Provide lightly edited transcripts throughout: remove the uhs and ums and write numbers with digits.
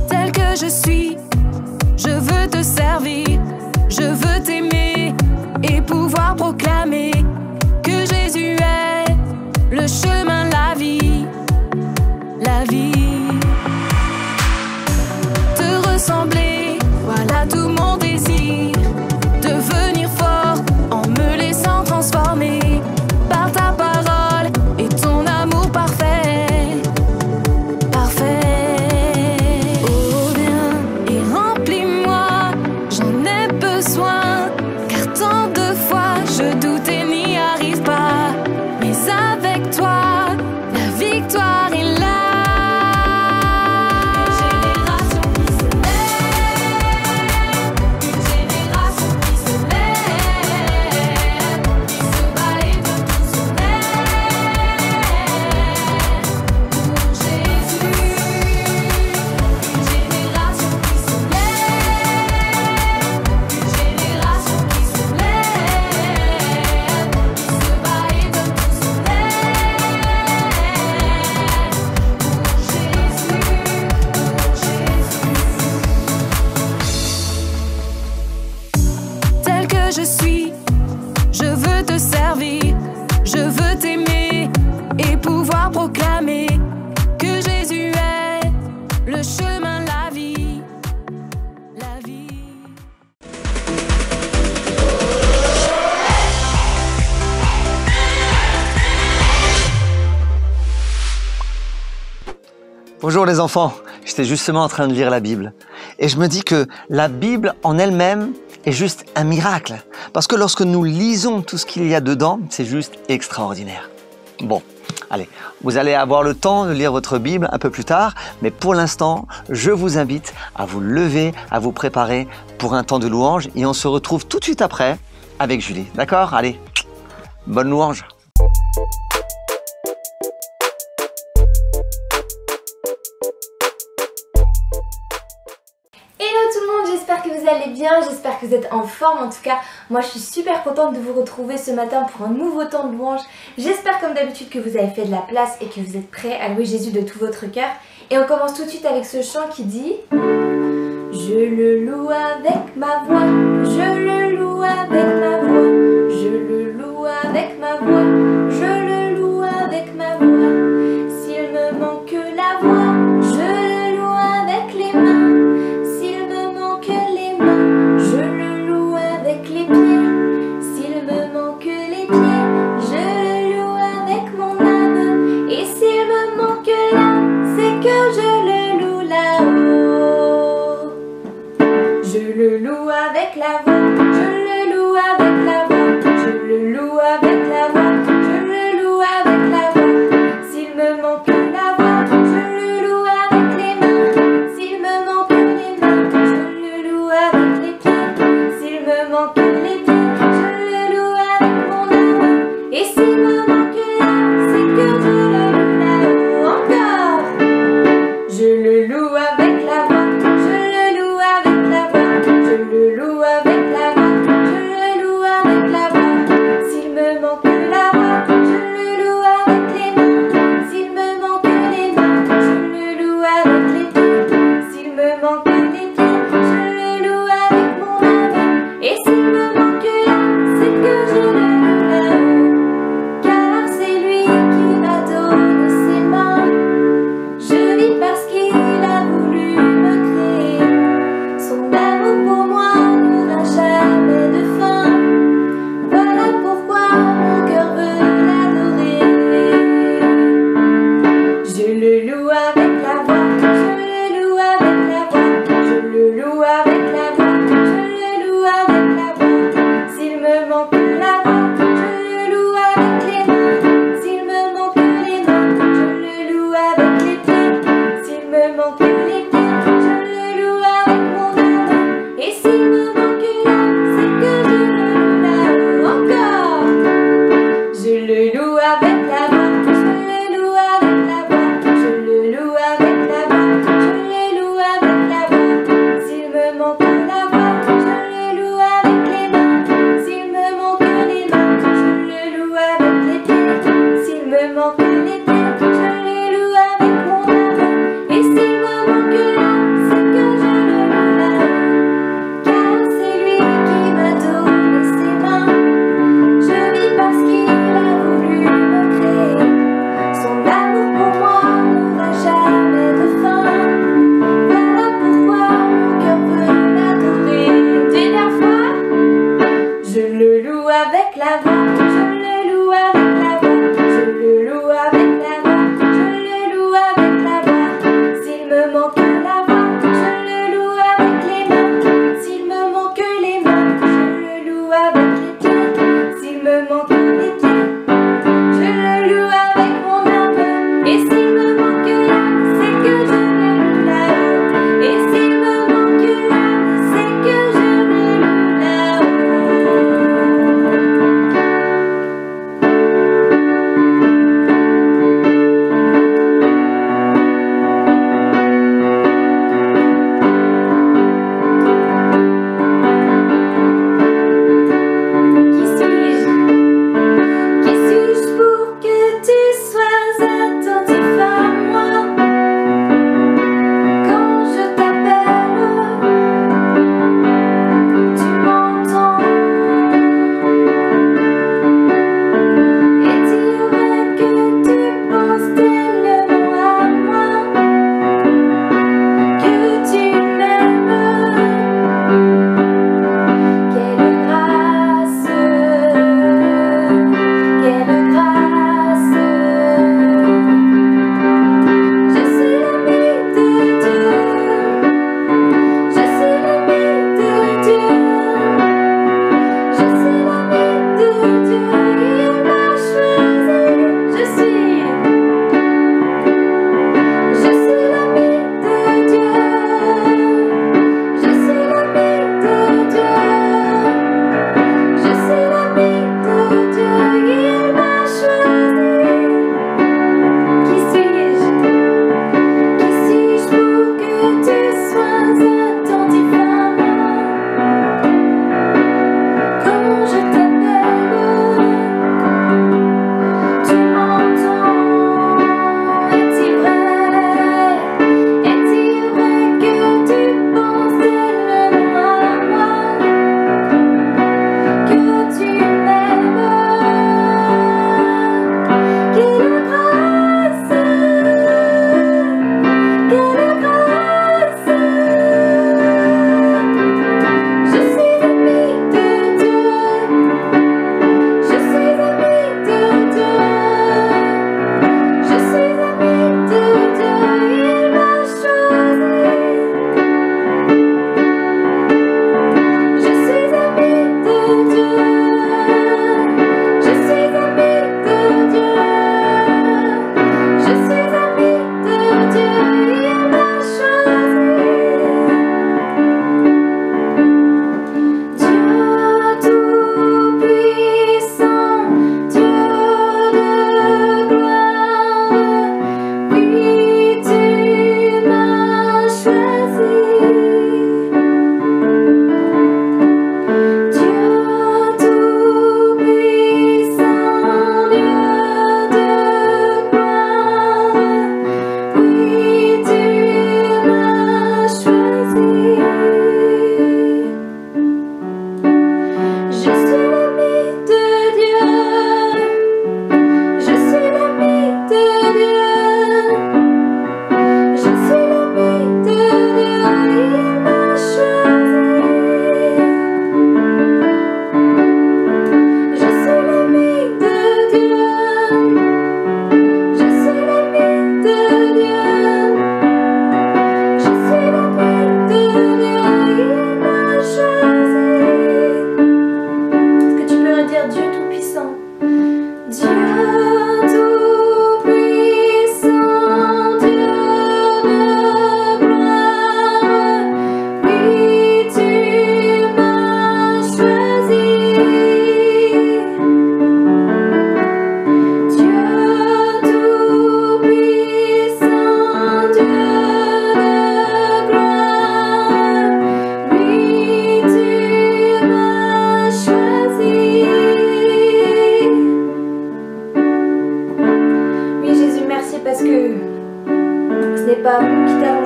Tel que je suis, je veux te servir, je veux t'aimer et pouvoir proclamer que Jésus est le chemin, la vie, la vie. Te ressembler, voilà tout mon désir, devenir fort en me laissant transformer par ta parole et ton amour parfait, parfait. Oh viens et remplis-moi, j'en ai besoin, car tant de fois je doute et n'y arrive pas, mais avec toi, la victoire est là. Tel que je suis, je veux te servir, je veux t'aimer et pouvoir proclamer que Jésus est le chemin, la vie, la vie. Bonjour les enfants, j'étais justement en train de lire la Bible et je me dis que la Bible en elle-même est juste un miracle parce que lorsque nous lisons tout ce qu'il y a dedans, c'est juste extraordinaire. Bon, allez, vous allez avoir le temps de lire votre Bible un peu plus tard, mais pour l'instant, je vous invite à vous lever, à vous préparer pour un temps de louange et on se retrouve tout de suite après avec Julie, d'accord? Allez, bonne louange! Hello tout le monde, j'espère que vous allez bien, j'espère que vous êtes en forme. En tout cas, moi je suis super contente de vous retrouver ce matin pour un nouveau temps de louange. J'espère comme d'habitude que vous avez fait de la place et que vous êtes prêts à louer Jésus de tout votre cœur. Et on commence tout de suite avec ce chant qui dit: je le loue avec ma voix, je le loue avec ma voix, je le loue avec ma voix, je le loue avec ma voix. S'il me manque la voix, je le loue avec les mains. S'il me manque les mains, je le loue avec les pieds. S'il me manque les pieds, je le loue avec mon âme. Et s'il me manque l'âme, c'est que je le loue là-haut. Je le loue avec la voix, je le loue avec la voix, je le loue avec la voix, je le loue avec la voix. S'il me manque la voix, je le loue avec les mains. S'il me manque les mains, je le loue avec les pieds. S'il me manque les pieds, je le loue avec mon âme. Et s'il me manque l'âme, c'est que je le loue là-haut. Encore. Je le loue avec la voix, je le loue avec la voix, je le loue avec la voix, je le loue avec la voix. S'il me manque la voix, je le loue avec les mains. S'il me manque les mains, je le loue avec les pieds. S'il me manque les pieds, je le loue avec mon âme. Et s'il me manque l'âme, c'est que je le loue là-haut. Car c'est lui qui m'a donné ses mains. Je vis parce qu'il a voulu me créer. Son amour pour moi n'aura jamais de fin. Voilà pourquoi mon cœur veut l'adorer. Je le loue avec la voix, je le loue avec la voix, je le loue avec la voix, je le loue avec la voix. S'il me manque la voix, je le loue avec les mains. S'il me manque les mains, je le loue avec les pieds. S'il me manque les pieds, je le loue avec mon âme. Et s'il me manque l'âme, c'est que je le loue là-haut. Encore. Je le loue avec la voix, je le loue avec la voix, je le loue avec la voix, je le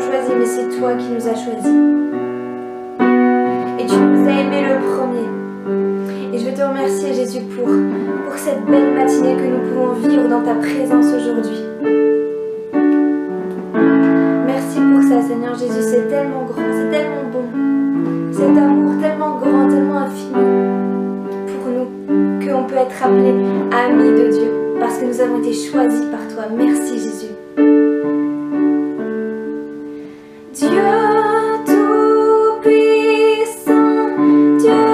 choisi, mais c'est toi qui nous as choisis. Et tu nous as aimés le premier. Et je veux te remercier, Jésus, pour cette belle matinée que nous pouvons vivre dans ta présence aujourd'hui. Merci pour ça, Seigneur Jésus, c'est tellement grand, c'est tellement bon. Cet amour tellement grand, tellement infini pour nous, qu'on peut être appelés amis de Dieu, parce que nous avons été choisis par toi. Merci, Jésus. Dieu tout-puissant, Dieu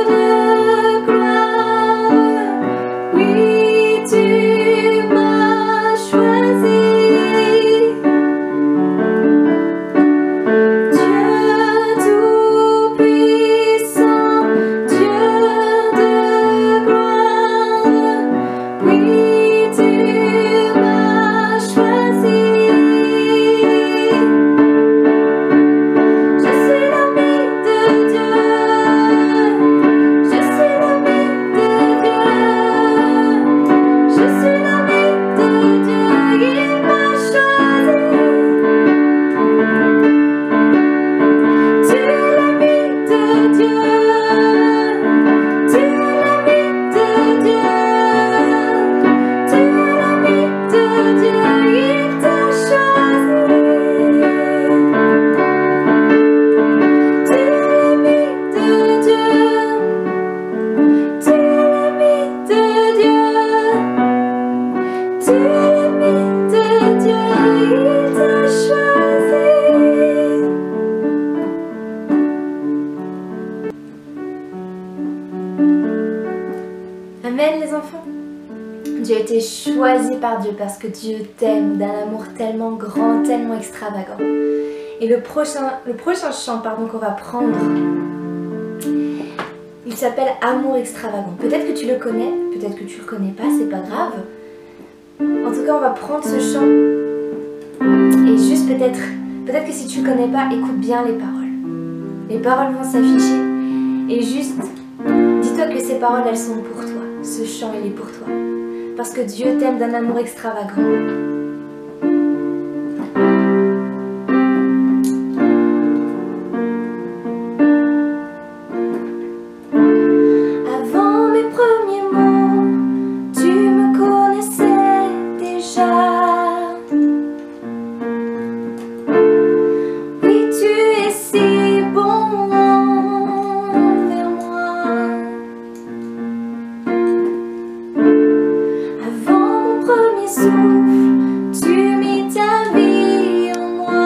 de gloire, oui, tu m'as choisi. Dieu tout-puissant, Dieu de gloire, oui, tu m'as choisi. Amen les enfants. Tu as été choisi par Dieu parce que Dieu t'aime d'un amour tellement grand, tellement extravagant. Et le prochain chant qu'on va prendre, il s'appelle Amour extravagant. Peut-être que tu le connais, peut-être que tu le connais pas, c'est pas grave. En tout cas, on va prendre ce chant et juste peut-être que si tu le connais pas, écoute bien les paroles. Les paroles vont s'afficher et juste dis-toi que ces paroles, elles sont pour toi. Ce chant, il est pour toi. Parce que Dieu t'aime d'un amour extravagant. Avant mes premiers mots, tu me connaissais déjà. Oui, tu es si bon envers moi. Avant mon premier souffle, tu mis ta vie en moi.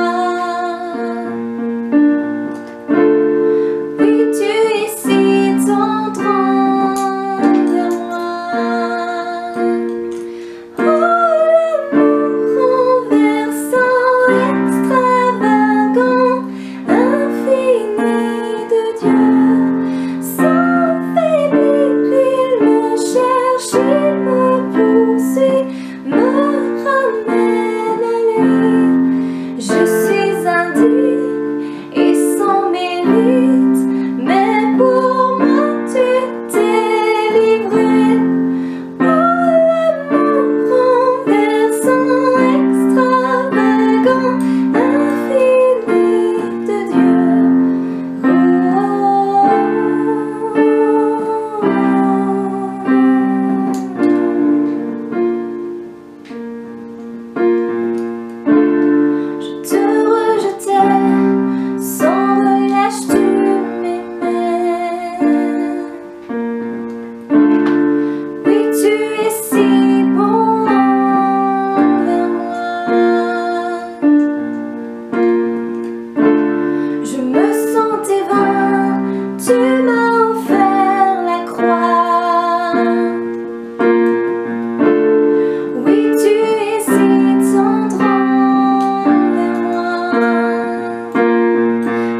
Oui, tu es si tendre envers moi. Oh, l'amour renversant, extravagant, infini de Dieu. Sans faiblir, il me cherche, il me poursuit, me ramène à lui. Je suis indigne et sans mérite, mais pour moi tu t'es livré. Oh, l'amour renversant, extravagant, infini de Dieu. Je te rejetais, sans relâche tu m'aimais. Oui, tu es si bon envers moi. Je me sentais vain, tu m'as offert la croix. Oui, tu es si tendre envers moi.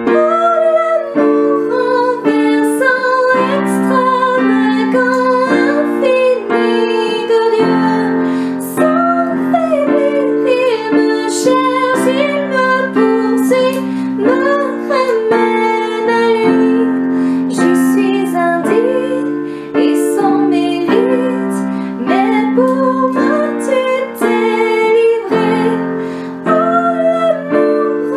Oh, l'amour renversant, extravagant, infini de Dieu. Sans faiblir, il me cherche, il me poursuit, me ramène à lui. Je suis indigne et sans mérite, mais pour moi tu t'es livré. Oh, l'amour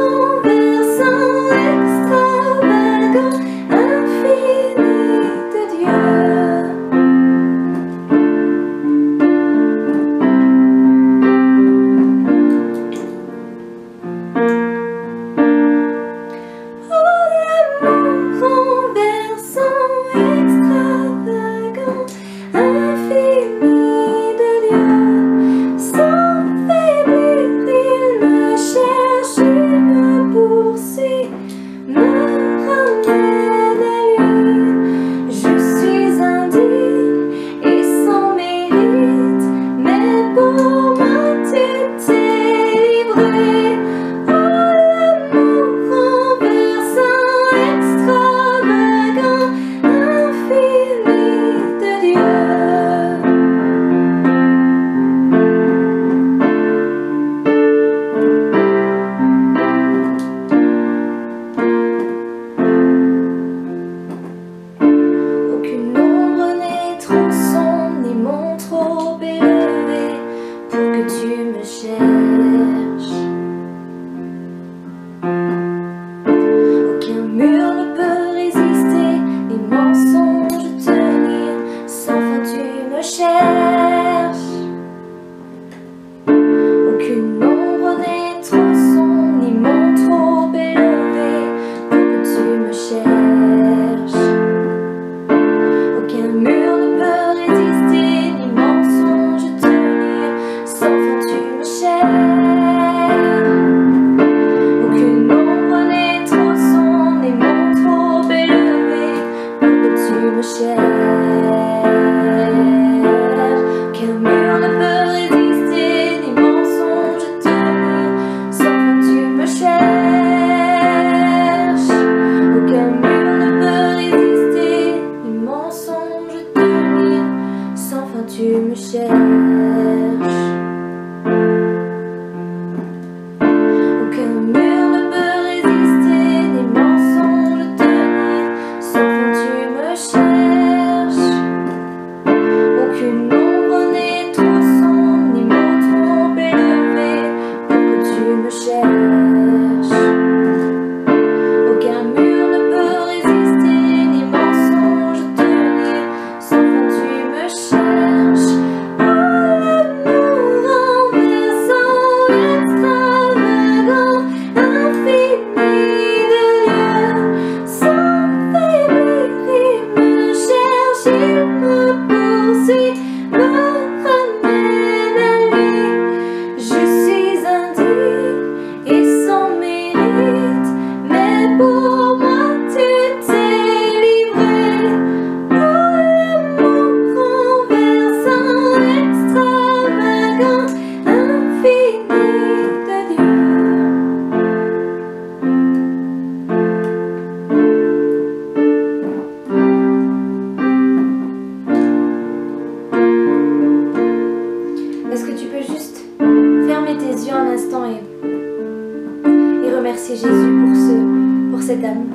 remercier Jésus pour cet amour.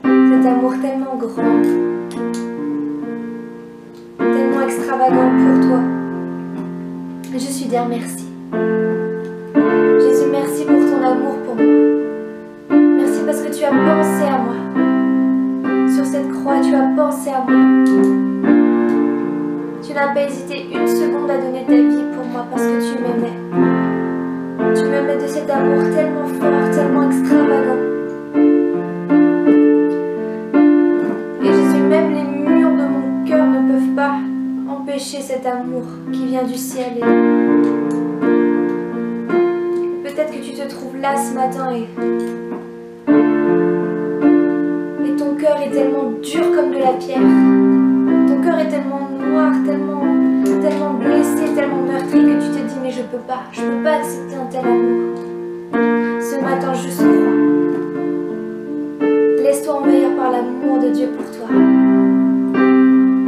Cet amour tellement grand, tellement extravagant pour toi. Je suis dire merci. Jésus, merci pour ton amour pour moi. Merci parce que tu as pensé à moi. Sur cette croix, tu as pensé à moi. Tu n'as pas hésité une seconde à donner ta vie pour moi parce que tu m'aimais. Tu m'aimais de cet amour tellement fort, tellement extravagant. Et Jésus, même les murs de mon cœur ne peuvent pas empêcher cet amour qui vient du ciel. Peut-être que tu te trouves là ce matin et ton cœur est tellement dur comme de la pierre. Ton cœur est tellement noir, tellement blessé, tellement meurtri que tu te dis mais je peux pas accepter un tel amour. Ce matin, juste crois. Laisse-toi envahir par l'amour de Dieu pour toi.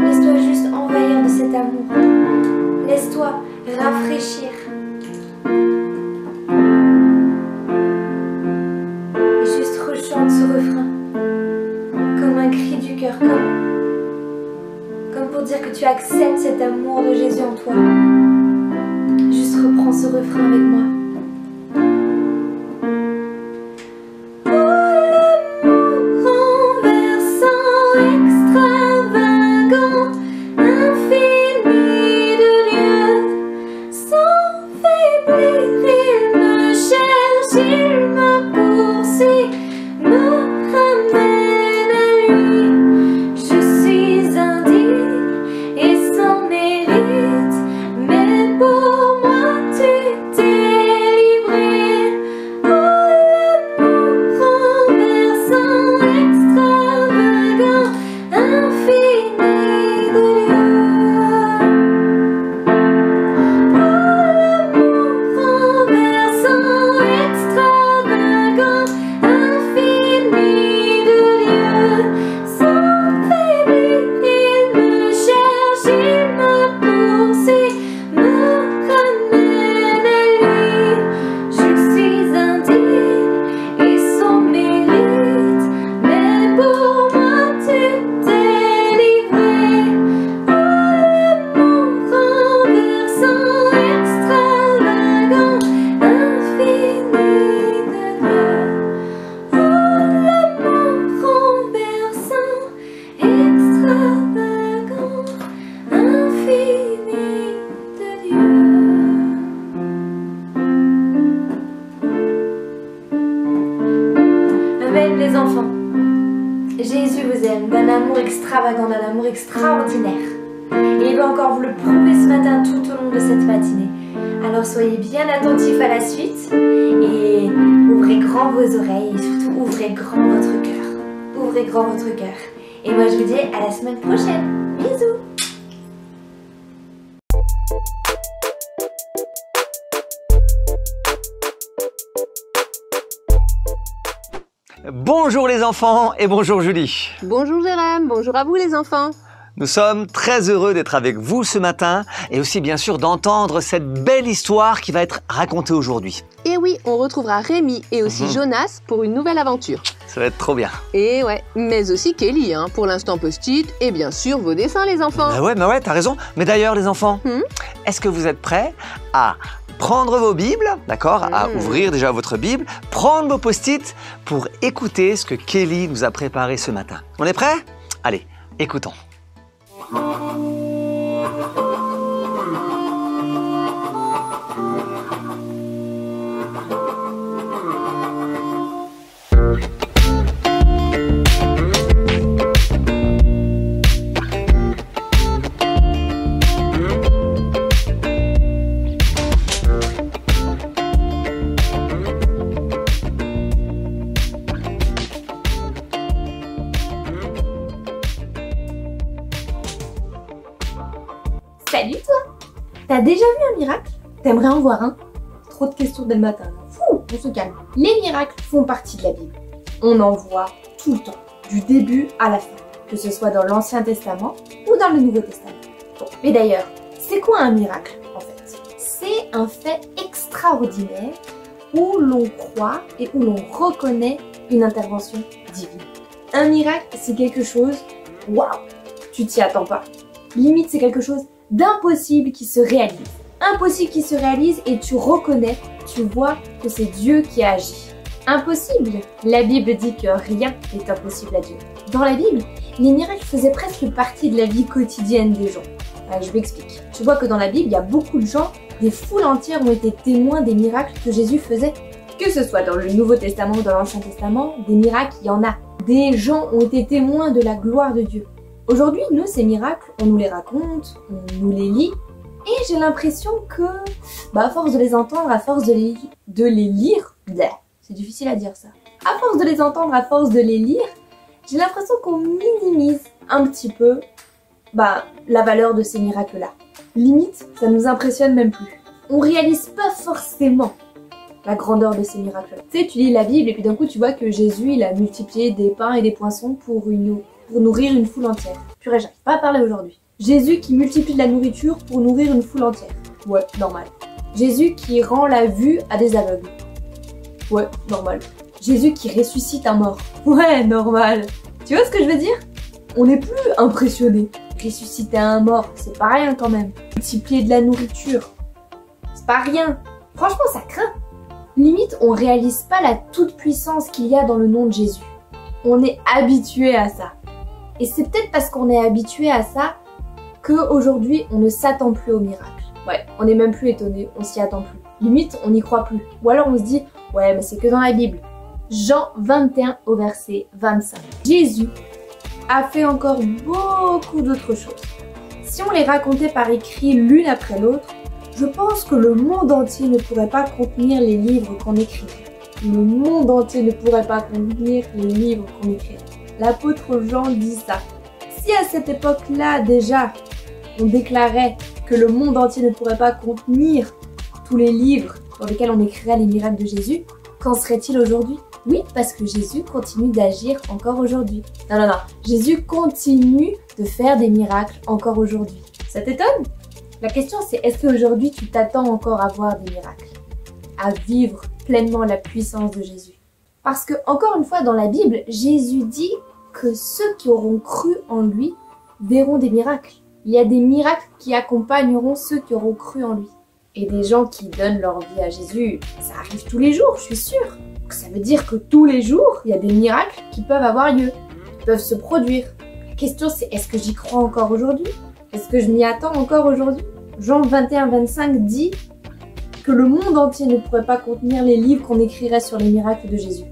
Laisse-toi juste envahir de cet amour. Laisse-toi rafraîchir. Et juste rechante ce refrain comme un cri du cœur, comme pour dire que tu acceptes cet amour de Jésus en toi. Juste reprends ce refrain avec moi. Les enfants, Jésus vous aime d'un amour extravagant, d'un amour extraordinaire. Et il va encore vous le prouver ce matin tout au long de cette matinée. Alors soyez bien attentifs à la suite et ouvrez grand vos oreilles et surtout ouvrez grand votre cœur. Ouvrez grand votre cœur. Et moi je vous dis à la semaine prochaine. Bisous. Bonjour les enfants et bonjour Julie. Bonjour Jérém, bonjour à vous les enfants. Nous sommes très heureux d'être avec vous ce matin et aussi bien sûr d'entendre cette belle histoire qui va être racontée aujourd'hui. Et oui, on retrouvera Rémi et aussi Jonas pour une nouvelle aventure. Ça va être trop bien. Et ouais, mais aussi Kelly, pour l'instant post-it et bien sûr vos dessins les enfants. Bah ouais, t'as raison. Mais d'ailleurs les enfants, est-ce que vous êtes prêts à prendre vos Bibles, d'accord, à ouvrir déjà votre Bible, prendre vos post-it pour écouter ce que Kelly nous a préparé ce matin. On est prêts? Allez, écoutons. Salut toi! T'as déjà vu un miracle? T'aimerais en voir un? Trop de questions dès le matin. Fou, on se calme. Les miracles font partie de la Bible. On en voit tout le temps, du début à la fin, que ce soit dans l'Ancien Testament ou dans le Nouveau Testament. Bon, mais d'ailleurs, c'est quoi un miracle en fait? C'est un fait extraordinaire où l'on croit et où l'on reconnaît une intervention divine. Un miracle, c'est quelque chose, waouh, tu t'y attends pas. Limite, c'est quelque chose d'impossible qui se réalise. Impossible qui se réalise et tu reconnais, tu vois que c'est Dieu qui a agi. Impossible. La Bible dit que rien n'est impossible à Dieu. Dans la Bible, les miracles faisaient presque partie de la vie quotidienne des gens. Je m'explique. Tu vois que dans la Bible, il y a beaucoup de gens, des foules entières ont été témoins des miracles que Jésus faisait. Que ce soit dans le Nouveau Testament ou dans l'Ancien Testament, des miracles, il y en a. Des gens ont été témoins de la gloire de Dieu. Aujourd'hui, nous, ces miracles, on nous les raconte, on nous les lit, et j'ai l'impression que, à force de les entendre, à force de les lire, c'est difficile à dire ça. À force de les entendre, à force de les lire, j'ai l'impression qu'on minimise un petit peu la valeur de ces miracles-là. Limite, ça nous impressionne même plus. On réalise pas forcément la grandeur de ces miracles-là. Tu sais, tu lis la Bible et puis d'un coup tu vois que Jésus, il a multiplié des pains et des poissons pour nourrir une foule entière. Purée, j'arrive pas à parler aujourd'hui. Jésus qui multiplie de la nourriture pour nourrir une foule entière. Ouais, normal. Jésus qui rend la vue à des aveugles. Ouais, normal. Jésus qui ressuscite un mort. Ouais, normal. Tu vois ce que je veux dire? On n'est plus impressionné. Ressusciter un mort, c'est pas rien quand même. Multiplier de la nourriture, c'est pas rien. Franchement, ça craint. Limite, on réalise pas la toute-puissance qu'il y a dans le nom de Jésus. On est habitué à ça. Et c'est peut-être parce qu'on est habitué à ça qu'aujourd'hui, on ne s'attend plus au miracle. Ouais, on n'est même plus étonné, on s'y attend plus. Limite, on n'y croit plus. Ou alors on se dit, ouais, mais c'est que dans la Bible. Jean 21 au verset 25. Jésus a fait encore beaucoup d'autres choses. Si on les racontait par écrit l'une après l'autre, je pense que le monde entier ne pourrait pas contenir les livres qu'on écrit. Le monde entier ne pourrait pas contenir les livres qu'on écrit. L'apôtre Jean dit ça. Si à cette époque-là déjà, on déclarait que le monde entier ne pourrait pas contenir tous les livres dans lesquels on écrirait les miracles de Jésus, qu'en serait-il aujourd'hui? Oui, parce que Jésus continue d'agir encore aujourd'hui. Non. Jésus continue de faire des miracles encore aujourd'hui. Ça t'étonne? La question c'est, est-ce qu'aujourd'hui tu t'attends encore à voir des miracles? À vivre pleinement la puissance de Jésus? Parce que, encore une fois, dans la Bible, Jésus dit que ceux qui auront cru en lui verront des miracles. Il y a des miracles qui accompagneront ceux qui auront cru en lui. Et des gens qui donnent leur vie à Jésus, ça arrive tous les jours, je suis sûre. Donc ça veut dire que tous les jours, il y a des miracles qui peuvent avoir lieu, qui peuvent se produire. La question c'est, est-ce que j'y crois encore aujourd'hui? Est-ce que je m'y attends encore aujourd'hui? Jean 21-25 dit que le monde entier ne pourrait pas contenir les livres qu'on écrirait sur les miracles de Jésus.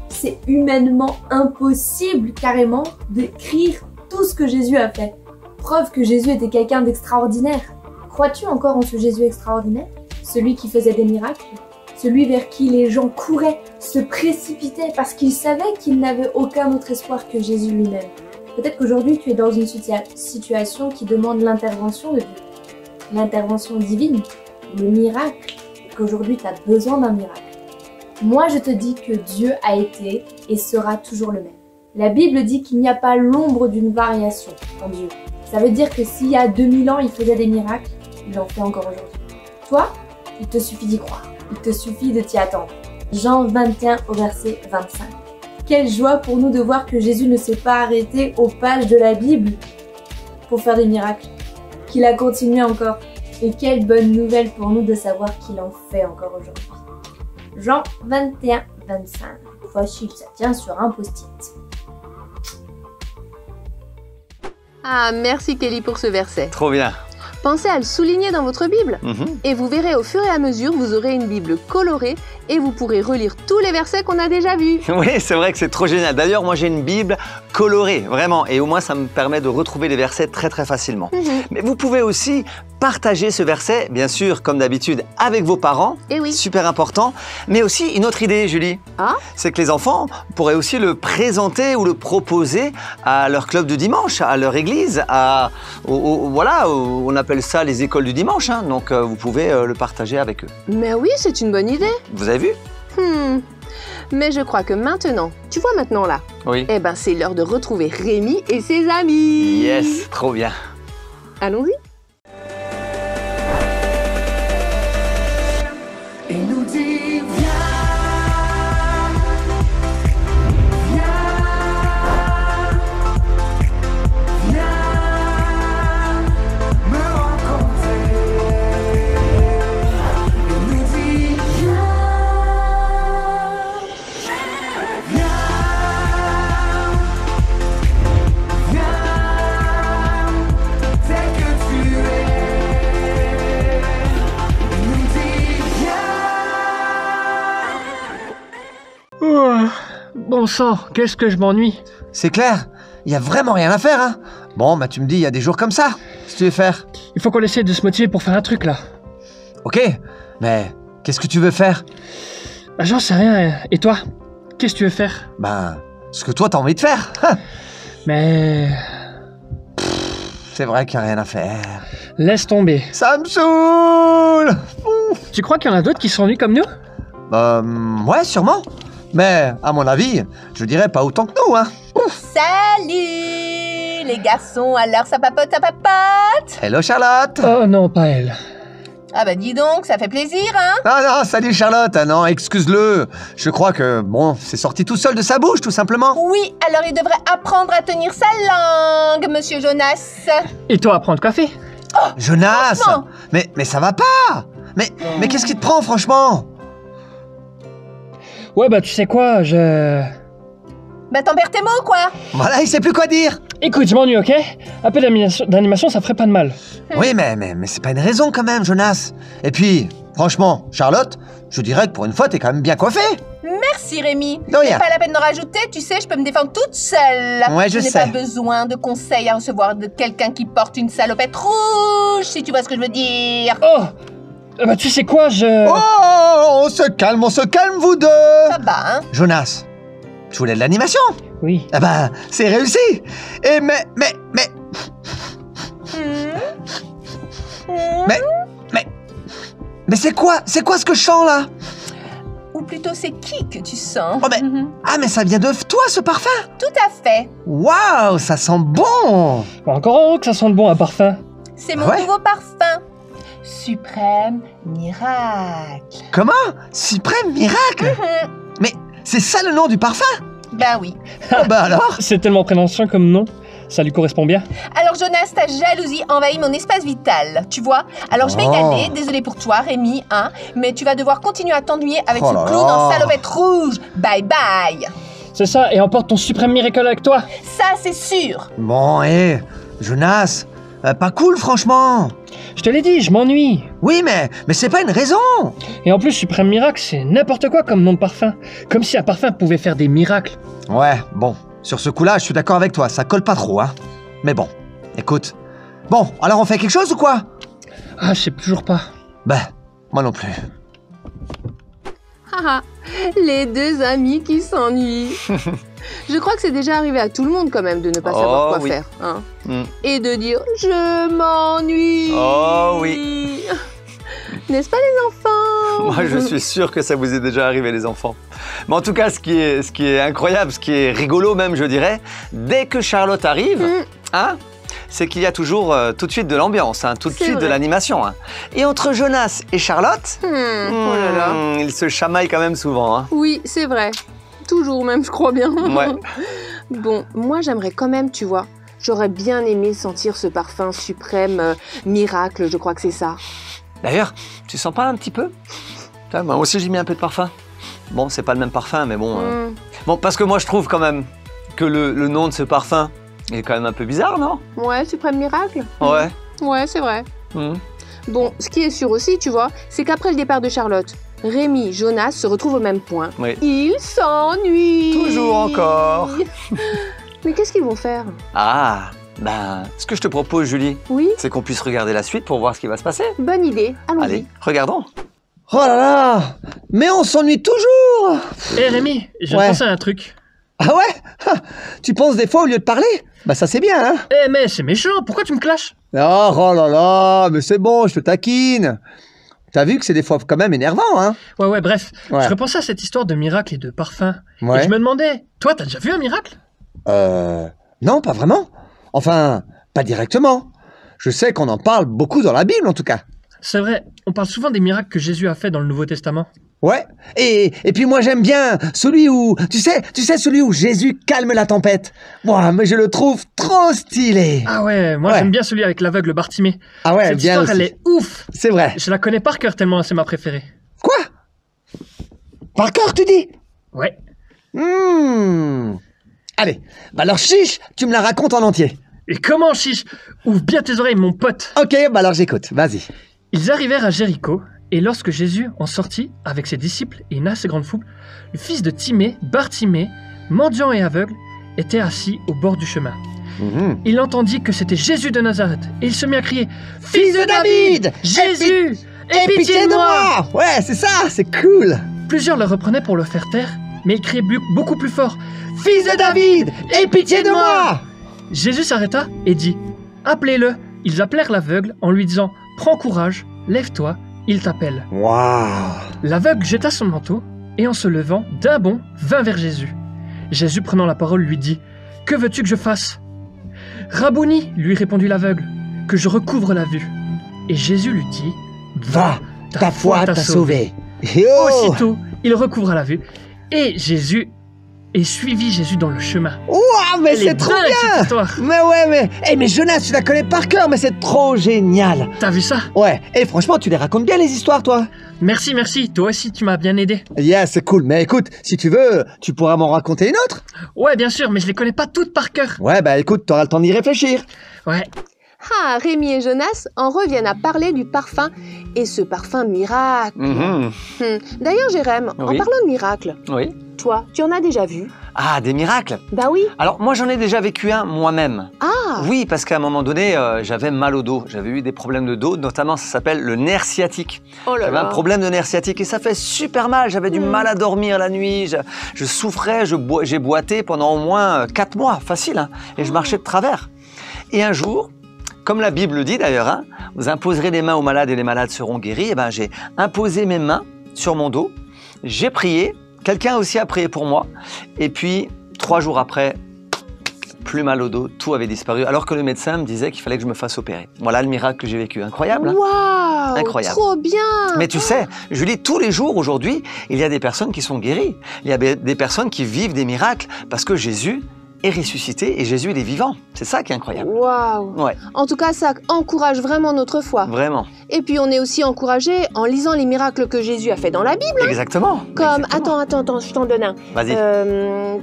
C'est humainement impossible carrément d'écrire tout ce que Jésus a fait. Preuve que Jésus était quelqu'un d'extraordinaire. Crois-tu encore en ce Jésus extraordinaire? Celui qui faisait des miracles? Celui vers qui les gens couraient, se précipitaient parce qu'ils savaient qu'ils n'avaient aucun autre espoir que Jésus lui-même. Peut-être qu'aujourd'hui tu es dans une situation qui demande l'intervention de Dieu. L'intervention divine, le miracle, et qu'aujourd'hui tu as besoin d'un miracle. Moi je te dis que Dieu a été et sera toujours le même. La Bible dit qu'il n'y a pas l'ombre d'une variation en Dieu. Ça veut dire que s'il y a 2000 ans il faisait des miracles, il en fait encore aujourd'hui. Toi, il te suffit d'y croire. Il te suffit de t'y attendre. Jean 21 au verset 25. Quelle joie pour nous de voir que Jésus ne s'est pas arrêté aux pages de la Bible pour faire des miracles. Qu'il a continué encore. Et quelle bonne nouvelle pour nous de savoir qu'il en fait encore aujourd'hui. Jean 21, 25. Facile, ça tient sur un post-it. Ah, merci Kelly pour ce verset. Trop bien. Pensez à le souligner dans votre Bible. Et vous verrez au fur et à mesure, vous aurez une Bible colorée et vous pourrez relire tous les versets qu'on a déjà vus. Oui, c'est vrai que c'est trop génial. D'ailleurs, moi j'ai une Bible colorée, vraiment. Et au moins, ça me permet de retrouver les versets très très facilement. Mais vous pouvez aussi partager ce verset, bien sûr, comme d'habitude, avec vos parents. Et oui. Super important. Mais aussi, une autre idée, Julie. Ah? C'est que les enfants pourraient aussi le présenter ou le proposer à leur club de dimanche, à leur église, voilà, on appelle ça les écoles du dimanche. Hein. Donc, vous pouvez le partager avec eux. Mais oui, c'est une bonne idée. Vous avez vu? Mais je crois que maintenant, tu vois maintenant là, Oui. eh ben c'est l'heure de retrouver Rémi et ses amis. Yes, trop bien. Allons-y. Il nous dit, viens. Oh, bon sang, qu'est-ce que je m'ennuie. C'est clair, il y a vraiment rien à faire, hein. Bon, bah tu me dis, il y a des jours comme ça, si tu veux faire. Il faut qu'on essaie de se motiver pour faire un truc là. Ok, mais qu'est-ce que tu veux faire? Bah j'en sais rien, et toi? Qu'est-ce que tu veux faire? Ben, ce que toi t'as envie de faire. Mais... C'est vrai qu'il n'y a rien à faire. laisse tomber. Ça me saoule. Tu crois qu'il y en a d'autres qui s'ennuient comme nous? Ouais, sûrement. Mais, à mon avis, je dirais pas autant que nous, hein. Salut les garçons, alors ça papote, ça papote? Hello, Charlotte. Oh non, pas elle. Ah bah dis donc, ça fait plaisir, hein? Ah non, salut Charlotte. Ah non, excuse-le. Je crois que, bon, c'est sorti tout seul de sa bouche, tout simplement. Oui, alors il devrait apprendre à tenir sa langue, monsieur Jonas. Et toi, apprendre quoi faire? Jonas. franchement. Mais ça va pas. Mais qu'est-ce qui te prend, franchement? Ouais, bah tu sais quoi, Bah t'en perds tes mots, quoi. Voilà, il sait plus quoi dire. Écoute, je m'ennuie, ok? Un peu d'animation, ça ferait pas de mal. Oui, mais c'est pas une raison quand même, Jonas. Et puis, franchement, Charlotte, je dirais que pour une fois, t'es quand même bien coiffée. Merci Rémi. De rien. Pas la peine d'en rajouter, tu sais, je peux me défendre toute seule. Ouais, je n'ai sais. pas besoin de conseils à recevoir de quelqu'un qui porte une salopette rouge, si tu vois ce que je veux dire. Oh! Bah tu sais quoi, Oh, on se calme, vous deux. Ça va, hein? Jonas, tu voulais de l'animation? Oui. Eh ben, c'est réussi. Et mais c'est quoi ce que je sens là? Ou plutôt c'est qui que tu sens? Oh, mais ça vient de toi ce parfum. Tout à fait. Waouh, ça sent bon. Encore heureux que ça sente bon un parfum. C'est mon Ouais. nouveau parfum. Suprême Miracle. Comment? Suprême Miracle? Mais c'est ça le nom du parfum? Ben oui. Oh, bah alors? C'est tellement prétentieux comme nom. Ça lui correspond bien. Alors Jonas, ta jalousie envahit mon espace vital, tu vois? Alors je vais y Oh. aller, désolé pour toi Rémi, hein, mais tu vas devoir continuer à t'ennuyer avec Oh ce là clown là. en salopette rouge. Bye bye. C'est ça, et emporte ton suprême miracle avec toi. Ça c'est sûr. Bon, Jonas, pas cool franchement. Je te l'ai dit, je m'ennuie. Oui, mais c'est pas une raison. Et en plus, suprême miracle, c'est n'importe quoi comme nom de parfum. Comme si un parfum pouvait faire des miracles. Ouais, bon, sur ce coup-là, je suis d'accord avec toi, ça colle pas trop, hein. Mais bon, écoute. Bon, alors on fait quelque chose ou quoi? Ah, je sais toujours pas. Ben, moi non plus. Ah, Les deux amis qui s'ennuient. Je crois que c'est déjà arrivé à tout le monde quand même de ne pas savoir quoi oui. faire. Hein. Mm. Et de dire « je m'ennuie ». Oh oui. N'est-ce pas les enfants? Moi, je suis sûr que ça vous est déjà arrivé, les enfants. Mais en tout cas, ce qui est incroyable, ce qui est rigolo même, je dirais, dès que Charlotte arrive, hein, c'est qu'il y a toujours tout de suite de l'ambiance, hein, tout de C'est suite vrai. de l'animation. Hein. Et entre Jonas et Charlotte, Oh là là. ils se chamaillent quand même souvent. Hein. Oui, c'est vrai. Toujours même, je crois bien. Ouais. Bon, moi j'aimerais quand même, tu vois. J'aurais bien aimé sentir ce parfum suprême, miracle, je crois que c'est ça. D'ailleurs, tu sens pas un petit peu? Putain, moi aussi, j'ai mis un peu de parfum. Bon, c'est pas le même parfum, mais bon... Bon, parce que moi, je trouve quand même que le nom de ce parfum est quand même un peu bizarre, non? Ouais, suprême miracle. Ouais. Ouais, c'est vrai. Mhm. Bon, ce qui est sûr aussi, tu vois, c'est qu'après le départ de Charlotte, Rémi, Jonas se retrouvent au même point. Oui. Ils s'ennuient. Toujours encore. Mais qu'est-ce qu'ils vont faire? Ah, ben, ce que je te propose, Julie, Oui, c'est qu'on puisse regarder la suite pour voir ce qui va se passer. bonne idée. Allons-y. Allez, regardons. Oh là là, mais on s'ennuie toujours. Hé Rémi, j'ai pensé à un truc. Ah ouais? Tu penses des fois au lieu de parler? Bah ça c'est bien, hein? Eh mais c'est méchant, pourquoi tu me clashes? Oh là là, mais c'est bon, je te taquine. T'as vu que c'est des fois quand même énervant, hein? Ouais, bref. Ouais. Je repensais à cette histoire de miracle et de parfum. Ouais. Et je me demandais, toi, t'as déjà vu un miracle? Non, pas vraiment. Enfin, pas directement. Je sais qu'on en parle beaucoup dans la Bible, en tout cas. C'est vrai, on parle souvent des miracles que Jésus a fait dans le Nouveau Testament. Ouais. Et puis moi j'aime bien celui où, tu sais celui où Jésus calme la tempête. Moi, mais je le trouve trop stylé. Ah ouais, moi Ouais. j'aime bien celui avec l'aveugle Bartimée. Ah ouais, Cette bien histoire, aussi. elle est ouf. C'est vrai. Je la connais par cœur tellement c'est ma préférée. Quoi? Par cœur, tu dis? Ouais. Allez, bah alors chiche, tu me la racontes en entier. Et comment, chiche? Ouvre bien tes oreilles, mon pote. Ok, bah alors j'écoute, vas-y. Ils arrivèrent à Jéricho, Et lorsque Jésus en sortit avec ses disciples et une assez grande foule, le fils de Timée, Bartimée, mendiant et aveugle, était assis au bord du chemin. Il entendit que c'était Jésus de Nazareth et il se mit à crier « Fils de David, Jésus, aie pitié de moi !» Ouais, c'est ça, c'est cool. Plusieurs le reprenaient pour le faire taire, mais il criait beaucoup plus fort « Fils de David, aie pitié de moi !» Jésus s'arrêta et dit « Appelez-le !» Ils appelèrent l'aveugle en lui disant « Prends courage, lève-toi, il t'appelle. » Waouh. L'aveugle jeta son manteau et en se levant, d'un bond, vint vers Jésus. Jésus, prenant la parole, lui dit « Que veux-tu que je fasse ?»« Rabouni, lui répondit l'aveugle, que je recouvre la vue. » Et Jésus lui dit « Va, ta foi t'a sauvé. » Aussitôt, il recouvra la vue et suivit Jésus dans le chemin. Waouh, mais c'est trop dingue, cette bien. histoire. Mais ouais, mais Jonas, tu la connais par cœur, mais c'est trop génial. T'as vu ça? Ouais, et franchement, tu les racontes bien les histoires, toi. Merci, toi aussi, tu m'as bien aidé. Yeah, c'est cool, mais écoute, si tu veux, tu pourras m'en raconter une autre. Ouais, bien sûr, mais je les connais pas toutes par cœur. Ouais, bah écoute, t'auras le temps d'y réfléchir. Ouais. Ah, Rémi et Jonas en reviennent à parler du parfum, et ce parfum miracle. D'ailleurs, Jérém, en Oui. parlant de miracle, Oui. toi, tu en as déjà vu? Ah, des miracles. Bah oui. Alors, moi, j'en ai déjà vécu un moi-même. Ah, Oui, parce qu'à un moment donné, j'avais mal au dos. J'avais eu des problèmes de dos, notamment, ça s'appelle le nerf sciatique. oh là J'avais un là. problème de nerf sciatique et ça fait super mal. J'avais du mal à dormir la nuit. Je souffrais, j'ai boité pendant au moins 4 mois, facile, hein, et je marchais de travers. Et un jour, comme la Bible le dit d'ailleurs, hein, vous imposerez les mains aux malades et les malades seront guéris. Et ben, j'ai imposé mes mains sur mon dos, j'ai prié, quelqu'un aussi a prié pour moi, et puis 3 jours après, plus mal au dos, tout avait disparu, alors que le médecin me disait qu'il fallait que je me fasse opérer. Voilà le miracle que j'ai vécu, incroyable. Hein? Waouh, Incroyable. trop bien. Mais tu sais, Julie, tous les jours aujourd'hui, il y a des personnes qui sont guéries. Il y a des personnes qui vivent des miracles parce que Jésus est ressuscité et Jésus il est vivant. C'est ça qui est incroyable. Waouh. Ouais, En tout cas, ça encourage vraiment notre foi. vraiment. Et puis, on est aussi encouragé en lisant les miracles que Jésus a fait dans la Bible. Exactement. Comme, Exactement. attends, je t'en donne un. Vas-y.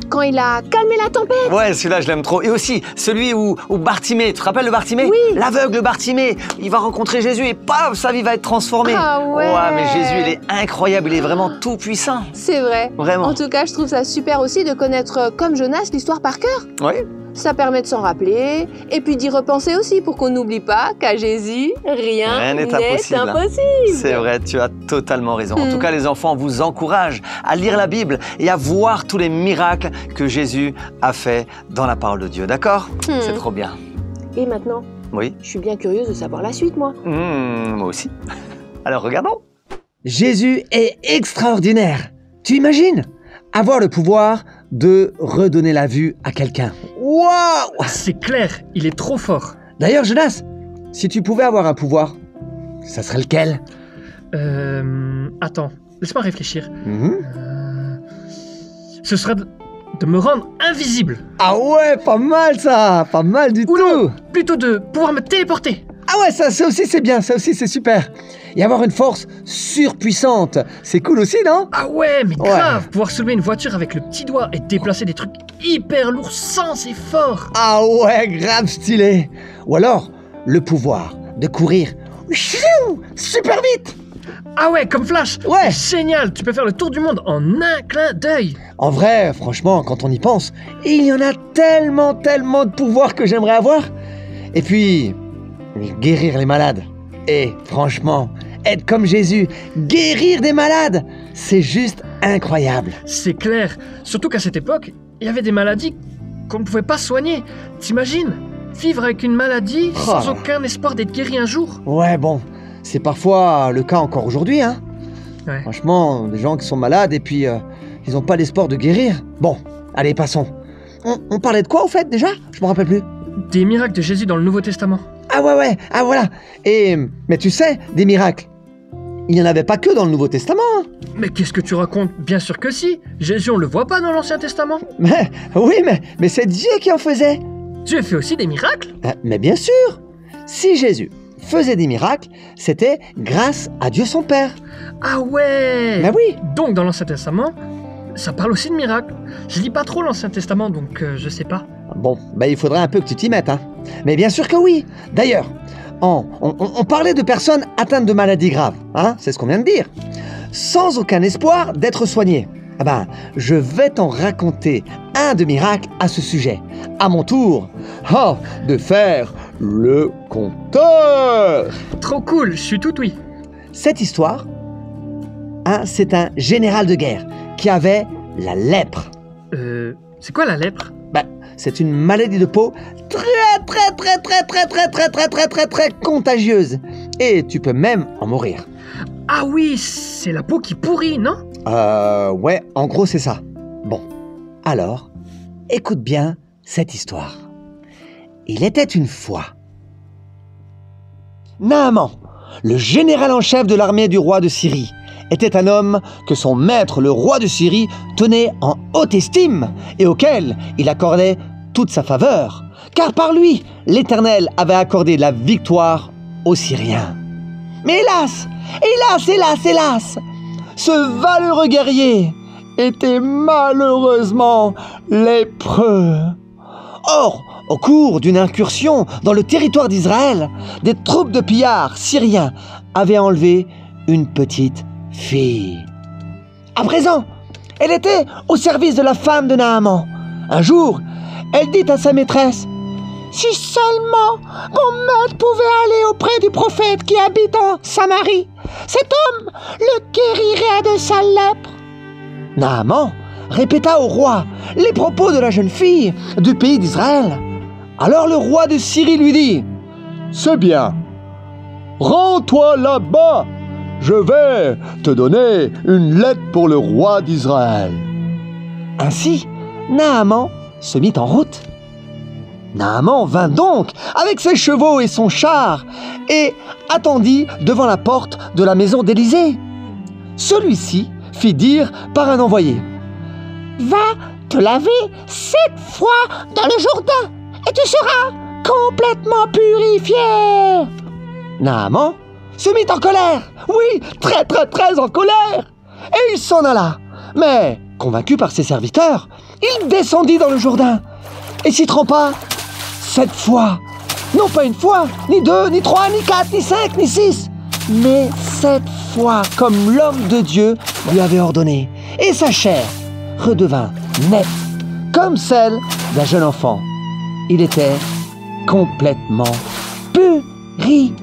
Quand il a calmé la tempête. Ouais, celui-là, je l'aime trop. Et aussi, celui où Bartimée, tu te rappelles le Bartimée? Oui. L'aveugle Bartimée, il va rencontrer Jésus et paf, sa vie va être transformée. Ah ouais. Mais Jésus, il est incroyable, il est vraiment tout puissant. C'est vrai. Vraiment. En tout cas, je trouve ça super aussi de connaître, comme Jonas, l'histoire par cœur. Oui. Ça permet de s'en rappeler et puis d'y repenser aussi pour qu'on n'oublie pas qu'à Jésus, rien n'est n'est impossible. impossible. C'est vrai, tu as totalement raison. En tout cas, les enfants, on vous encourage à lire la Bible et à voir tous les miracles que Jésus a fait dans la parole de Dieu. D'accord? C'est trop bien. Et maintenant, Oui. je suis bien curieuse de savoir la suite, moi. Moi aussi. Alors, regardons. Jésus est extraordinaire. Tu imagines avoir le pouvoir de redonner la vue à quelqu'un. Waouh! C'est clair, il est trop fort. D'ailleurs, Jonas, si tu pouvais avoir un pouvoir, ça serait lequel? Attends, laisse-moi réfléchir. Ce serait de me rendre invisible. Ah ouais, pas mal ça! Pas mal du Ou tout! non, plutôt de pouvoir me téléporter. Ah ouais, ça aussi c'est bien, ça aussi c'est super. Et avoir une force surpuissante, c'est cool aussi, non? Ah ouais, mais Ouais. grave, pouvoir soulever une voiture avec le petit doigt et déplacer des trucs hyper lourds sans effort. Ah ouais, grave stylé. Ou alors, le pouvoir de courir super vite. Ah ouais, comme Flash. Ouais. Génial, tu peux faire le tour du monde en un clin d'œil. En vrai, franchement, quand on y pense, il y en a tellement de pouvoirs que j'aimerais avoir. Et puis, guérir les malades. Et franchement, être comme Jésus, guérir des malades, c'est juste incroyable. C'est clair, surtout qu'à cette époque, il y avait des maladies qu'on ne pouvait pas soigner. T'imagines? Vivre avec une maladie sans Oh. aucun espoir d'être guéri un jour. Ouais, bon, c'est parfois le cas encore aujourd'hui, hein. Ouais. Franchement, des gens qui sont malades et puis ils n'ont pas l'espoir de guérir. Bon, allez, passons. On parlait de quoi, au fait, déjà? Je me rappelle plus. Des miracles de Jésus dans le Nouveau Testament. Ah ouais, ah voilà. Mais tu sais, des miracles, il n'y en avait pas que dans le Nouveau Testament. Hein. Mais qu'est-ce que tu racontes? Bien sûr que si. Jésus, on le voit pas dans l'Ancien Testament. Mais c'est Dieu qui en faisait. Dieu fait aussi des miracles. Mais bien sûr, si Jésus faisait des miracles, c'était grâce à Dieu son Père. Ah ouais. Mais oui. Donc dans l'Ancien Testament, ça parle aussi de miracles. Je lis pas trop l'Ancien Testament, donc je sais pas. Bon, il faudrait un peu que tu t'y mettes, hein. Mais bien sûr que oui. D'ailleurs, on parlait de personnes atteintes de maladies graves, hein, c'est ce qu'on vient de dire, sans aucun espoir d'être soignées. Ah ben, je vais t'en raconter un de miracle à ce sujet. À mon tour, de faire le compteur. Trop cool, je suis tout oui. Cette histoire, c'est un général de guerre qui avait la lèpre. C'est quoi la lèpre? C'est une maladie de peau très contagieuse. Et tu peux même en mourir. Ah oui, c'est la peau qui pourrit, non? Ouais, en gros c'est ça. Bon, alors, écoute bien cette histoire. Il était une fois Naaman, le général en chef de l'armée du roi de Syrie, était un homme que son maître, le roi de Syrie, tenait en haute estime et auquel il accordait toute sa faveur, car par lui, l'Éternel avait accordé la victoire aux Syriens. Mais hélas, ce valeureux guerrier était malheureusement lépreux. Or, au cours d'une incursion dans le territoire d'Israël, des troupes de pillards syriens avaient enlevé une petite fille. À présent, elle était au service de la femme de Naaman. Un jour, elle dit à sa maîtresse: « Si seulement mon maître pouvait aller auprès du prophète qui habite en Samarie, cet homme le guérirait de sa lèpre. » Naaman répéta au roi les propos de la jeune fille du pays d'Israël. Alors le roi de Syrie lui dit: « C'est bien, rends-toi là-bas, je vais te donner une lettre pour le roi d'Israël. » Ainsi, Naaman se mit en route. Naaman vint donc avec ses chevaux et son char et attendit devant la porte de la maison d'Élisée. Celui-ci fit dire par un envoyé: « Va te laver 7 fois dans le Jourdain et tu seras complètement purifié. » Naaman se mit en colère, oui, très en colère, et il s'en alla. Mais, convaincu par ses serviteurs, il descendit dans le Jourdain et s'y trempa 7 fois. Non pas une fois, ni 2, ni 3, ni 4, ni 5, ni 6, mais 7 fois comme l'homme de Dieu lui avait ordonné. Et sa chair redevint nette, comme celle d'un jeune enfant. Il était complètement purifié.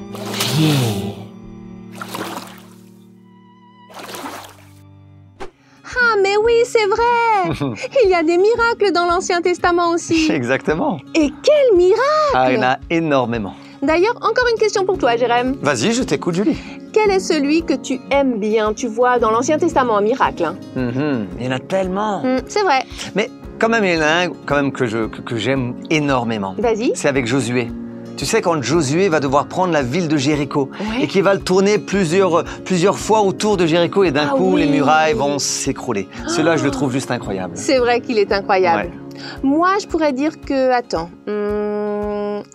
Ah, mais oui, c'est vrai. Il y a des miracles dans l'Ancien Testament aussi. Exactement. Et quel miracle! Ah, il y en a énormément. D'ailleurs, encore une question pour toi, Jérém. Vas-y, je t'écoute, Julie. Quel est celui que tu aimes bien, tu vois, dans l'Ancien Testament, un miracle, hein? Il y en a tellement. C'est vrai. Mais quand même, il y en a un quand même que j'aime énormément. Vas-y. C'est avec Josué. Tu sais, quand Josué va devoir prendre la ville de Jéricho, ouais, et qu'il va le tourner plusieurs fois autour de Jéricho et d'un coup, oui, les murailles vont s'écrouler. Celui-là, je le trouve juste incroyable. C'est vrai qu'il est incroyable. Ouais. Moi, je pourrais dire que... Attends.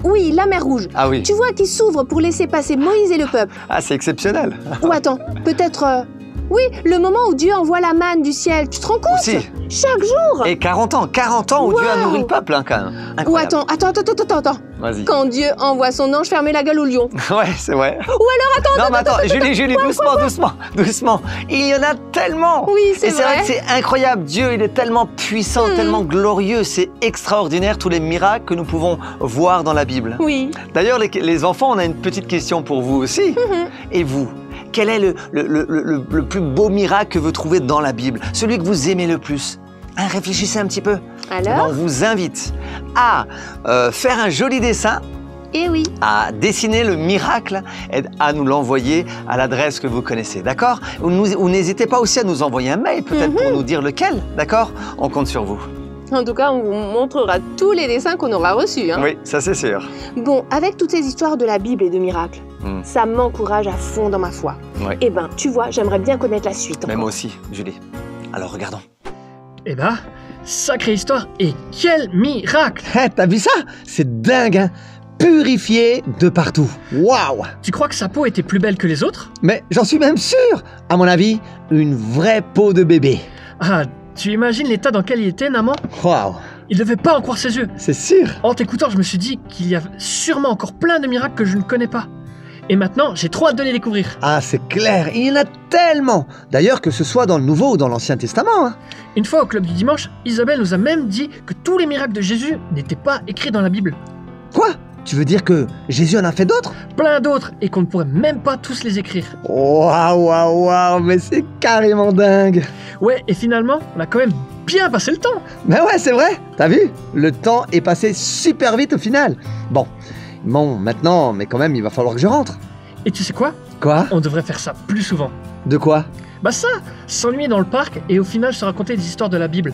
Oui, la mer Rouge. Ah oui. Tu vois, qui s'ouvre pour laisser passer Moïse et le peuple. Ah, c'est exceptionnel. Ou attends, peut-être... Oui, le moment où Dieu envoie la manne du ciel, tu te rends compte? Aussi. Chaque jour. Et 40 ans où Dieu a nourri le peuple, hein, quand même. Ou Incroyable. attends. Vas-y. Quand Dieu envoie son ange fermer la gueule au lion. Ouais, c'est vrai. Ou alors, attends, Julie, doucement. Il y en a tellement. Oui, c'est vrai. Et c'est vrai que c'est incroyable. Dieu, il est tellement puissant, tellement glorieux. C'est extraordinaire, tous les miracles que nous pouvons voir dans la Bible. Oui. D'ailleurs, les enfants, on a une petite question pour vous aussi. Et vous, quel est le plus beau miracle que vous trouvez dans la Bible? Celui que vous aimez le plus? Réfléchissez un petit peu. Alors? On vous invite à faire un joli dessin, Eh oui. à dessiner le miracle et à nous l'envoyer à l'adresse que vous connaissez, d'accord? Ou n'hésitez pas aussi à nous envoyer un mail, peut-être pour nous dire lequel, d'accord? On compte sur vous. En tout cas, on vous montrera tous les dessins qu'on aura reçus. Hein. Oui, ça c'est sûr. Bon, avec toutes ces histoires de la Bible et de miracles, ça m'encourage à fond dans ma foi. Ouais. Eh ben, tu vois, j'aimerais bien connaître la suite. Mais moi aussi, Julie. Alors regardons. Eh ben, sacrée histoire et quel miracle! T'as vu ça? C'est dingue, hein? Purifié de partout. Waouh! Tu crois que sa peau était plus belle que les autres? Mais j'en suis même sûr! À mon avis, une vraie peau de bébé. Ah, tu imagines l'état dans lequel il était, Naaman? Waouh! Il devait pas en croire ses yeux. C'est sûr. En t'écoutant, je me suis dit qu'il y a sûrement encore plein de miracles que je ne connais pas. Et maintenant, j'ai trop hâte de les découvrir. Ah, c'est clair, il y en a tellement. D'ailleurs, que ce soit dans le Nouveau ou dans l'Ancien Testament. Hein. Une fois au club du dimanche, Isabelle nous a même dit que tous les miracles de Jésus n'étaient pas écrits dans la Bible. Quoi? Tu veux dire que Jésus en a fait d'autres? Plein d'autres, et qu'on ne pourrait même pas tous les écrire. Waouh, mais c'est carrément dingue. Ouais, et finalement, on a quand même bien passé le temps. Mais ouais, c'est vrai, t'as vu? Le temps est passé super vite au final. Bon, maintenant, mais quand même, il va falloir que je rentre. Et tu sais quoi? Quoi? On devrait faire ça plus souvent. De quoi? Bah ça, s'ennuyer dans le parc et au final se raconter des histoires de la Bible.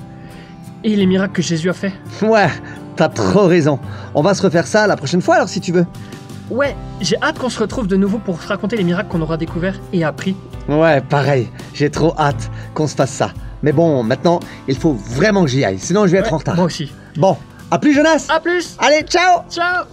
Et les miracles que Jésus a fait. Ouais, t'as trop raison. On va se refaire ça la prochaine fois alors si tu veux. Ouais, j'ai hâte qu'on se retrouve de nouveau pour se raconter les miracles qu'on aura découverts et appris. Ouais, pareil, j'ai trop hâte qu'on se fasse ça. Mais bon, maintenant, il faut vraiment que j'y aille, sinon je vais être en retard. Moi aussi. Bon, à plus Jonas! À plus! Allez, ciao! Ciao!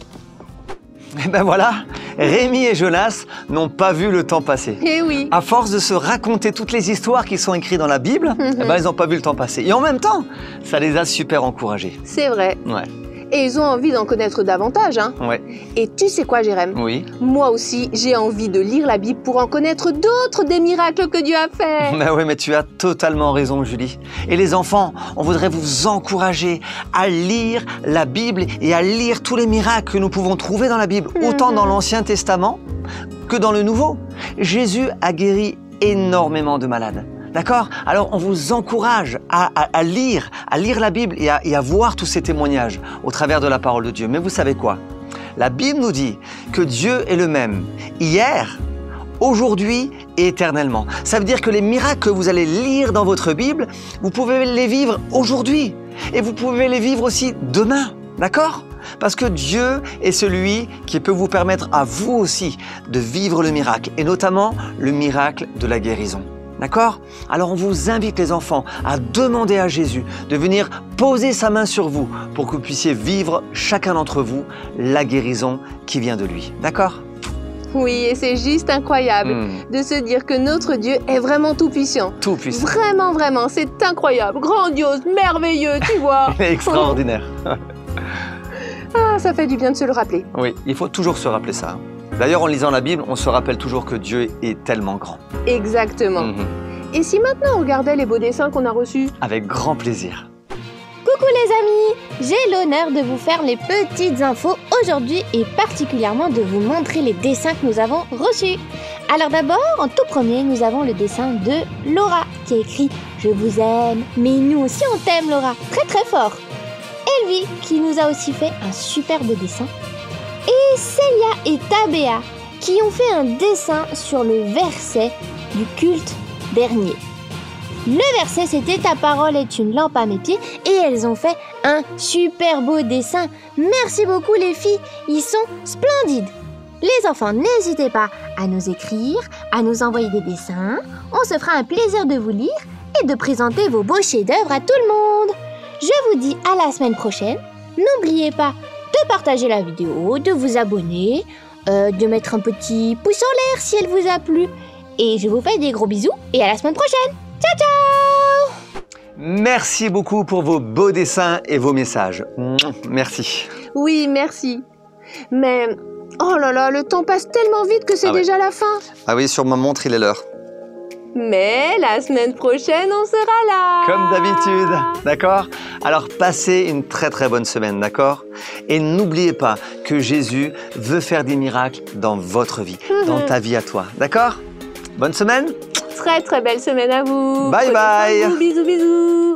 Et ben voilà, Rémi et Jonas n'ont pas vu le temps passer. Eh oui. À force de se raconter toutes les histoires qui sont écrites dans la Bible, eh ben ils n'ont pas vu le temps passer. Et en même temps, ça les a super encouragés. C'est vrai. Ouais. Et ils ont envie d'en connaître davantage, hein. Ouais. Et tu sais quoi, Jérém? Oui. Moi aussi, j'ai envie de lire la Bible pour en connaître d'autres des miracles que Dieu a fait. Ben oui, mais tu as totalement raison, Julie. Et les enfants, on voudrait vous encourager à lire la Bible et à lire tous les miracles que nous pouvons trouver dans la Bible, autant dans l'Ancien Testament que dans le Nouveau. Jésus a guéri énormément de malades. D'accord? Alors, on vous encourage à lire la Bible et à voir tous ces témoignages au travers de la parole de Dieu. Mais vous savez quoi? La Bible nous dit que Dieu est le même hier, aujourd'hui et éternellement. Ça veut dire que les miracles que vous allez lire dans votre Bible, vous pouvez les vivre aujourd'hui et vous pouvez les vivre aussi demain. D'accord? Parce que Dieu est celui qui peut vous permettre à vous aussi de vivre le miracle et notamment le miracle de la guérison. D'accord? Alors on vous invite les enfants à demander à Jésus de venir poser sa main sur vous pour que vous puissiez vivre chacun d'entre vous la guérison qui vient de lui. D'accord? Oui, et c'est juste incroyable de se dire que notre Dieu est vraiment tout-puissant. Tout-puissant. Vraiment, vraiment, c'est incroyable, grandiose, merveilleux, tu vois. Extraordinaire. Ah, ça fait du bien de se le rappeler. Oui, il faut toujours se rappeler ça. D'ailleurs, en lisant la Bible, on se rappelle toujours que Dieu est tellement grand. Exactement. Et si maintenant on regardait les beaux dessins qu'on a reçus? Avec grand plaisir. Coucou les amis, j'ai l'honneur de vous faire les petites infos aujourd'hui et particulièrement de vous montrer les dessins que nous avons reçus. Alors d'abord, en tout premier, nous avons le dessin de Laura qui a écrit « Je vous aime, mais nous aussi on t'aime Laura », très très fort. Elvie qui nous a aussi fait un superbe dessin. Et Célia et Tabea qui ont fait un dessin sur le verset du culte dernier. Le verset c'était « Ta parole est une lampe à mes pieds » et elles ont fait un super beau dessin. Merci beaucoup les filles, ils sont splendides. Les enfants, n'hésitez pas à nous écrire, à nous envoyer des dessins. On se fera un plaisir de vous lire et de présenter vos beaux chefs-d'œuvre à tout le monde. Je vous dis à la semaine prochaine. N'oubliez pas de partager la vidéo, de vous abonner, de mettre un petit pouce en l'air si elle vous a plu. Et je vous fais des gros bisous et à la semaine prochaine. Ciao, ciao! Merci beaucoup pour vos beaux dessins et vos messages. Merci. Oui, merci. Mais, oh là là, le temps passe tellement vite que c'est déjà la fin. Ah oui, sur ma montre, il est l'heure. Mais la semaine prochaine, on sera là. Comme d'habitude, d'accord? Alors passez une très très bonne semaine, d'accord? Et n'oubliez pas que Jésus veut faire des miracles dans votre vie, dans ta vie à toi, d'accord? Bonne semaine? Très très belle semaine à vous. Bye bye. Bisous, bisous.